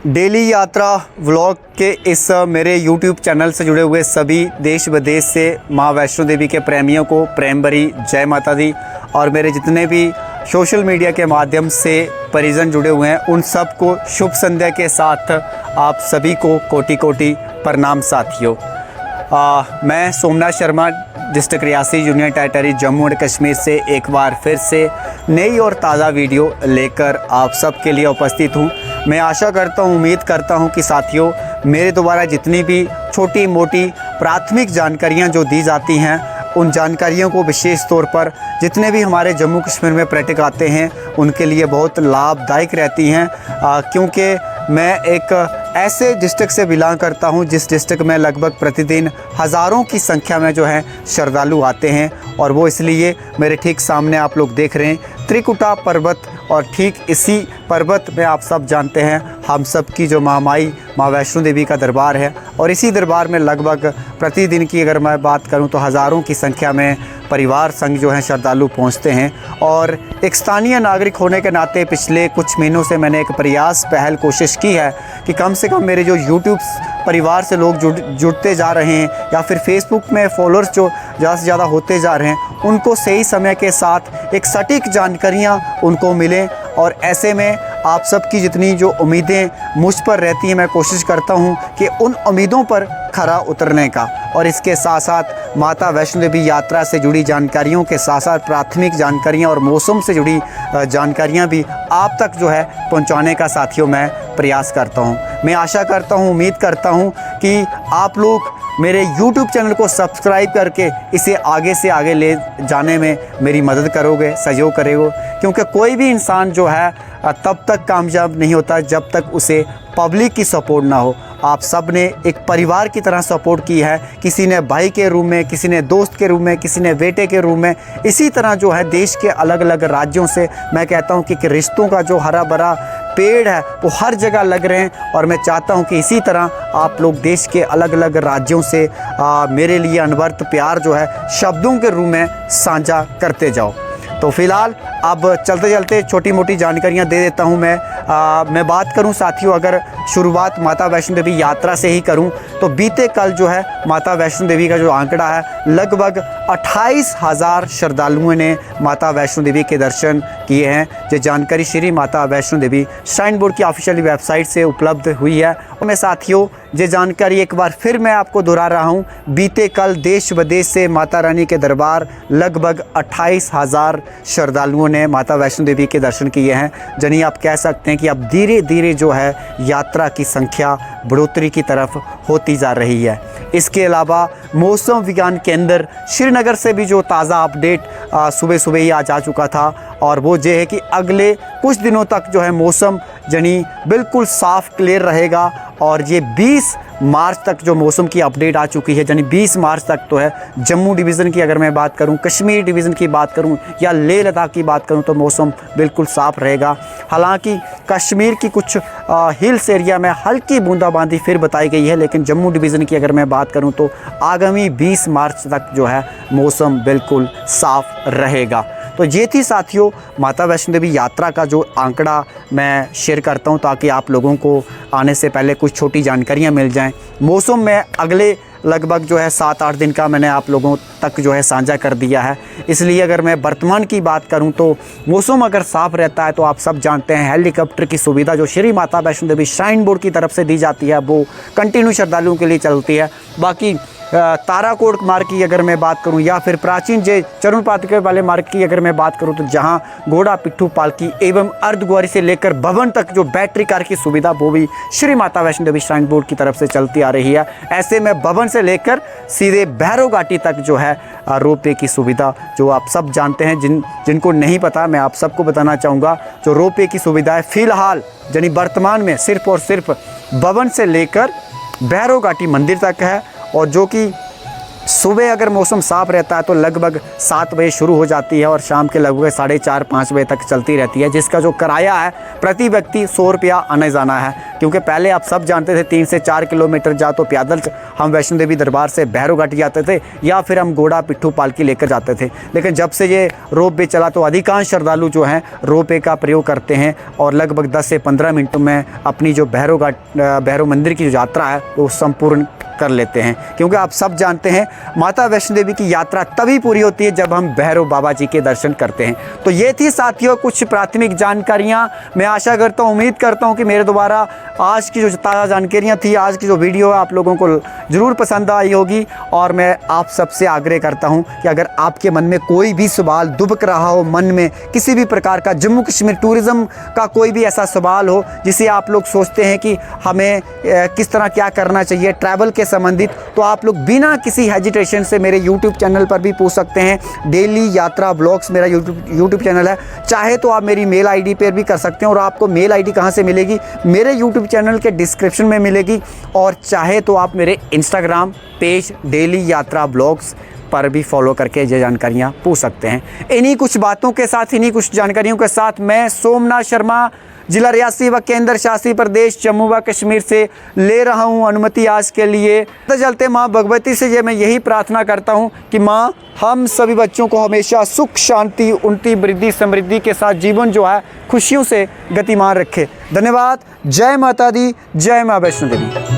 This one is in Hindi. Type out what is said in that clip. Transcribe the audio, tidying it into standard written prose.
डेली यात्रा व्लॉग के इस मेरे YouTube चैनल से जुड़े हुए सभी देश विदेश से माँ वैष्णो देवी के प्रेमियों को प्रेम भरी जय माता दी। और मेरे जितने भी सोशल मीडिया के माध्यम से परिजन जुड़े हुए हैं उन सब को शुभ संध्या के साथ आप सभी को कोटि कोटि प्रणाम साथियों। मैं Somnath Sharma district Reasi union territory Jammu and Kashmir से एक बार फिर से नई और ताज़ा वीडियो लेकर आप सब के लिए उपस्थित हूँ। मैं आशा करता हूँ, उम्मीद करता हूँ कि साथियों मेरे द्वारा जितनी भी छोटी मोटी प्राथमिक जानकारियाँ जो दी जाती हैं उन जानकारियों को विशेष तौर पर जितने भी हमारे जम्मू कश्मीर में पर्यटक आते हैं उनके लिए बहुत लाभदायक रहती हैं, क्योंकि मैं एक ऐसे डिस्ट्रिक्ट से बिलोंग करता हूं जिस डिस्ट्रिक्ट में लगभग प्रतिदिन हज़ारों की संख्या में जो है श्रद्धालु आते हैं। और वो इसलिए मेरे ठीक सामने आप लोग देख रहे हैं त्रिकुटा पर्वत, और ठीक इसी पर्वत में आप सब जानते हैं हम सब की जो महामाई माँ वैष्णो देवी का दरबार है। और इसी दरबार में लगभग प्रतिदिन की अगर मैं बात करूं तो हज़ारों की संख्या में परिवार संग जो हैं श्रद्धालु पहुंचते हैं। और एक स्थानीय नागरिक होने के नाते पिछले कुछ महीनों से मैंने एक प्रयास पहल कोशिश की है कि कम से कम मेरे जो यूट्यूब परिवार से लोग जुड़ते जा रहे हैं या फिर फेसबुक में फॉलोअर्स जो ज़्यादा से ज़्यादा होते जा रहे हैं उनको सही समय के साथ एक सटीक जानकारियाँ उनको मिलें। और ऐसे में आप सबकी जितनी जो उम्मीदें मुझ पर रहती हैं मैं कोशिश करता हूं कि उन उम्मीदों पर खरा उतरने का। और इसके साथ साथ माता वैष्णो देवी यात्रा से जुड़ी जानकारियों के साथ साथ प्राथमिक जानकारियां और मौसम से जुड़ी जानकारियां भी आप तक जो है पहुंचाने का साथियों मैं प्रयास करता हूं। मैं आशा करता हूं, उम्मीद करता हूं कि आप लोग मेरे YouTube चैनल को सब्सक्राइब करके इसे आगे से आगे ले जाने में मेरी मदद करोगे, सहयोग करोगे, क्योंकि कोई भी इंसान जो है तब तक कामयाब नहीं होता जब तक उसे पब्लिक की सपोर्ट ना हो। आप सब ने एक परिवार की तरह सपोर्ट की है, किसी ने भाई के रूप में, किसी ने दोस्त के रूप में, किसी ने बेटे के रूप में। इसी तरह जो है देश के अलग अलग राज्यों से मैं कहता हूं कि रिश्तों का जो हरा भरा पेड़ है वो हर जगह लग रहे हैं। और मैं चाहता हूं कि इसी तरह आप लोग देश के अलग अलग राज्यों से मेरे लिए अनवरत प्यार जो है शब्दों के रूप में साझा करते जाओ। तो फिलहाल अब चलते चलते छोटी मोटी जानकारियां दे देता हूं। मैं बात करूं साथियों, अगर शुरुआत माता वैष्णो देवी यात्रा से ही करूं तो बीते कल जो है माता वैष्णो देवी का जो आंकड़ा है लगभग 28,000 श्रद्धालुओं ने माता वैष्णो देवी के दर्शन किए हैं। ये जानकारी श्री माता वैष्णो देवी श्राइन बोर्ड की ऑफिशियल वेबसाइट से उपलब्ध हुई है। और मैं साथियों ये जानकारी एक बार फिर मैं आपको दोहरा रहा हूँ, बीते कल देश विदेश से माता रानी के दरबार लगभग 28,000 श्रद्धालुओं ने माता वैष्णो देवी के दर्शन किए हैं। यानी आप कह सकते हैं कि अब धीरे धीरे जो है यात्रा की संख्या बढ़ोतरी की तरफ होती जा रही है। इसके अलावा मौसम विज्ञान केंद्र श्रीनगर से भी जो ताज़ा अपडेट सुबह सुबह ही आ चुका था, और वो ये है कि अगले कुछ दिनों तक जो है मौसम यानी बिल्कुल साफ़ क्लियर रहेगा। और ये 20 मार्च तक जो मौसम की अपडेट आ चुकी है, यानी 20 मार्च तक तो है जम्मू डिवीज़न की अगर मैं बात करूं, कश्मीर डिवीज़न की बात करूं या लेह लद्दाख की बात करूं तो मौसम बिल्कुल साफ़ रहेगा। हालांकि कश्मीर की कुछ हिल्स एरिया में हल्की बूंदाबांदी फिर बताई गई है, लेकिन जम्मू डिवीज़न की अगर मैं बात करूं तो आगामी 20 मार्च तक जो है मौसम बिल्कुल साफ़ रहेगा। तो ये थी साथियों माता वैष्णो देवी यात्रा का जो आंकड़ा मैं शेयर करता हूँ, ताकि आप लोगों को आने से पहले कुछ छोटी जानकारियाँ मिल जाएं। मौसम में अगले लगभग जो है 7-8 दिन का मैंने आप लोगों तक जो है साझा कर दिया है। इसलिए अगर मैं वर्तमान की बात करूं तो मौसम अगर साफ़ रहता है तो आप सब जानते हैं हेलीकॉप्टर की सुविधा जो श्री माता वैष्णो देवी श्राइन बोर्ड की तरफ से दी जाती है वो कंटिन्यू श्रद्धालुओं के लिए चलती है। बाकी ताराकोट मार्ग की अगर मैं बात करूं या फिर प्राचीन जे चरण पादुका वाले मार्ग की अगर मैं बात करूं तो जहां घोड़ा पिट्ठू पालकी एवं अर्धकुंवारी से लेकर भवन तक जो बैटरी कार की सुविधा वो भी श्री माता वैष्णो देवी श्राइन बोर्ड की तरफ से चलती आ रही है। ऐसे में भवन से लेकर सीधे भैरव घाटी तक जो है रोपवे की सुविधा जो आप सब जानते हैं, जिनको नहीं पता मैं आप सबको बताना चाहूँगा। जो रोपवे की सुविधा है फ़िलहाल यानी वर्तमान में सिर्फ और सिर्फ भवन से लेकर भैरव घाटी मंदिर तक है, और जो कि सुबह अगर मौसम साफ़ रहता है तो लगभग 7 बजे शुरू हो जाती है और शाम के लगभग 4:30-5 बजे तक चलती रहती है, जिसका जो किराया है प्रति व्यक्ति 100 रुपया आने जाना है। क्योंकि पहले आप सब जानते थे 3 से 4 किलोमीटर जा तो पैदल हम वैष्णो देवी दरबार से भैरवघाटी जाते थे या फिर हम घोड़ा पिट्ठू पालकी लेकर जाते थे। लेकिन जब से ये रोप वे चला तो अधिकांश श्रद्धालु जो हैं रोप वे का प्रयोग करते हैं और लगभग 10 से 15 मिनटों में अपनी जो भैरव मंदिर की जो यात्रा है वो संपूर्ण कर लेते हैं। क्योंकि आप सब जानते हैं माता वैष्णो देवी की यात्रा तभी पूरी होती है जब हम भैरव बाबा जी के दर्शन करते हैं। तो ये थी साथियों कुछ प्राथमिक जानकारियाँ। मैं आशा करता हूँ, उम्मीद करता हूँ कि मेरे द्वारा आज की जो ताज़ा जानकारियाँ थी, आज की जो वीडियो है आप लोगों को ज़रूर पसंद आई होगी। और मैं आप सबसे आग्रह करता हूँ कि अगर आपके मन में कोई भी सवाल दुबक रहा हो, मन में किसी भी प्रकार का जम्मू कश्मीर टूरिज़्म का कोई भी ऐसा सवाल हो जिसे आप लोग सोचते हैं कि हमें किस तरह क्या करना चाहिए ट्रैवल के संबंधित, तो आप लोग बिना किसी हेजिटेशन से मेरे YouTube चैनल पर भी पूछ सकते हैं। डेली यात्रा ब्लॉग्स मेरा YouTube चैनल है। चाहे तो आप मेरी मेल आईडी पर भी कर सकते हैं और आपको मेल आईडी कहाँ से मिलेगी, मेरे YouTube चैनल के डिस्क्रिप्शन में मिलेगी। और चाहे तो आप मेरे इंस्टाग्राम पेज डेली यात्रा ब्लॉग्स पर भी फॉलो करके ये जानकारियाँ पूछ सकते हैं। इन्हीं कुछ बातों के साथ, इन्हीं कुछ जानकारियों के साथ मैं सोमनाथ शर्मा जिला रियासी व केंद्र शासित प्रदेश जम्मू व कश्मीर से ले रहा हूं अनुमति आज के लिए। तो चलते माँ भगवती से मैं यही प्रार्थना करता हूं कि माँ हम सभी बच्चों को हमेशा सुख शांति उन्नति वृद्धि समृद्धि के साथ जीवन जो है खुशियों से गतिमान रखे। धन्यवाद। जय माता दी, जय माँ वैष्णो देवी।